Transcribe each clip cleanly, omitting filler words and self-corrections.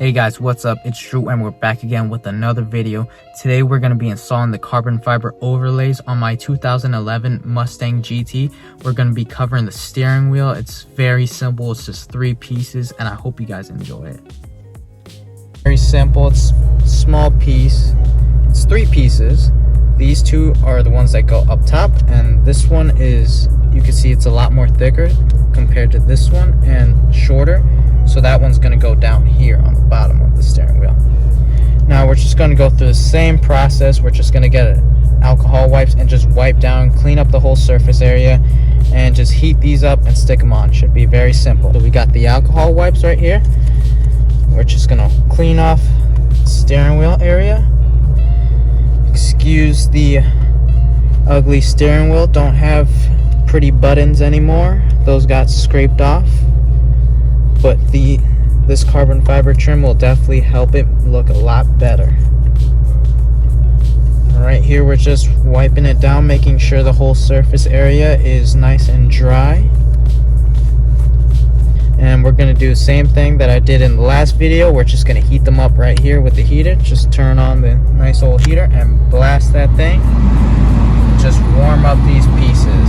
Hey guys, what's up? It's Drew and we're back again with another video. Today we're going to be installing the carbon fiber overlays on my 2011 Mustang GT. We're going to be covering the steering wheel. It's very simple. It's just 3 pieces and I hope you guys enjoy it. Very simple. It's a small piece. It's 3 pieces. These 2 are the ones that go up top, and this one is, you can see it's a lot more thicker compared to this one and shorter. So that one's going to go down here on the bottom of the steering wheel. Now we're just going to go through the same process. We're just going to get alcohol wipes and just wipe down, clean up the whole surface area, and just heat these up and stick them on. Should be very simple. So we got the alcohol wipes right here. We're just going to clean off the steering wheel area. Excuse the ugly steering wheel. Don't have pretty buttons anymore. Those got scraped off. But this carbon fiber trim will definitely help it look a lot better. Right here we're just wiping it down, making sure the whole surface area is nice and dry. And we're going to do the same thing that I did in the last video. We're just going to heat them up right here with the heater. Just turn on the nice old heater and blast that thing. Just warm up these pieces.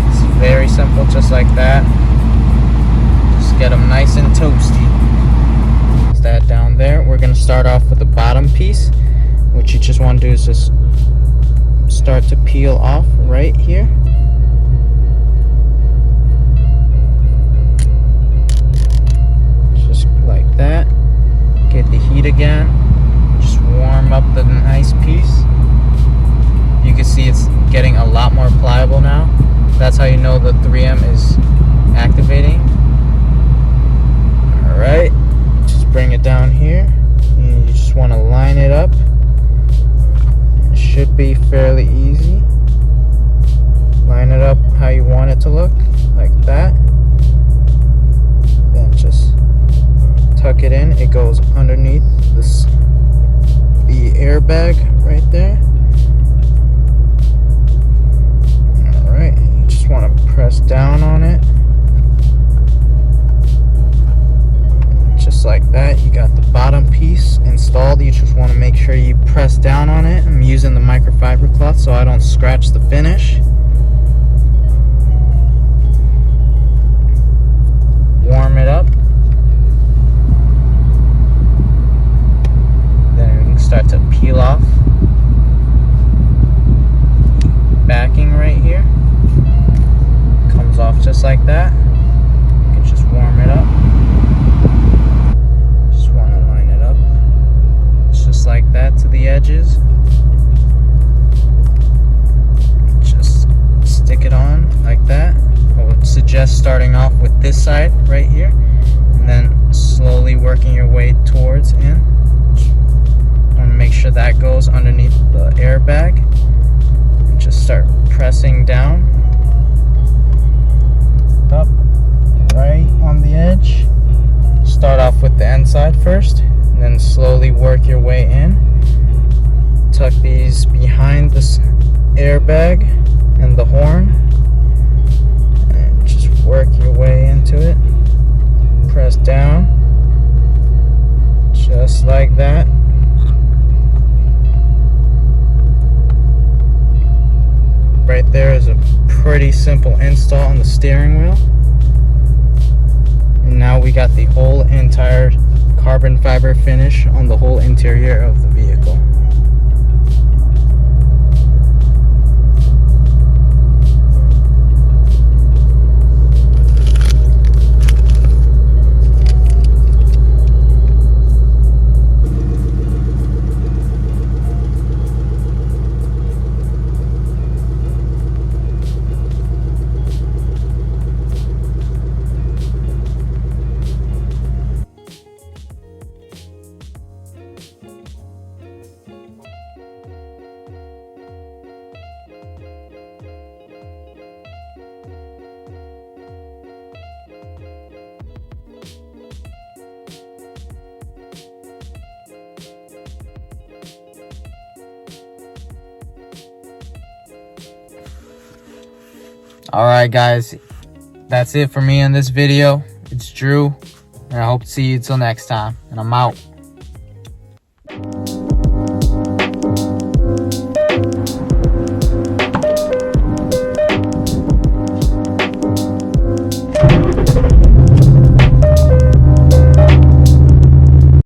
It's very simple, just like that. Get them nice and toasty. Is that down there? We're going to start off with the bottom piece. What you just want to do is just start to peel off right here. Just like that. Get the heat again. Just warm up the nice piece. You can see it's getting a lot more pliable now. That's how you know the 3M is activating. Alright, just bring it down here, and you just want to line it up. It should be fairly easy. Line it up how you want it to look, like that. Then just tuck it in. It goes underneath the airbag right there. Alright, you just want to press down on it. Just like that. You got the bottom piece installed. You just want to make sure you press down on it. I'm using the microfiber cloth so I don't scratch the finish. Warm it up. Then we can start to peel off backing right here. Comes off just like that. You can just warm it up. Like that to the edges. Just stick it on like that. I would suggest starting off with this side right here and then slowly working your way towards in. Want to make sure that goes underneath the airbag and just start pressing down up right on the edge. Start off with the inside first, and then slowly work your way in. Tuck these behind this airbag and the horn, and just work your way into it. Press down, just like that. Right there is a pretty simple install on the steering wheel. And now we got the whole entire carbon fiber finish on the whole interior of the vehicle. Alright guys, that's it for me in this video. It's Drew. And I hope to see you till next time. And I'm out.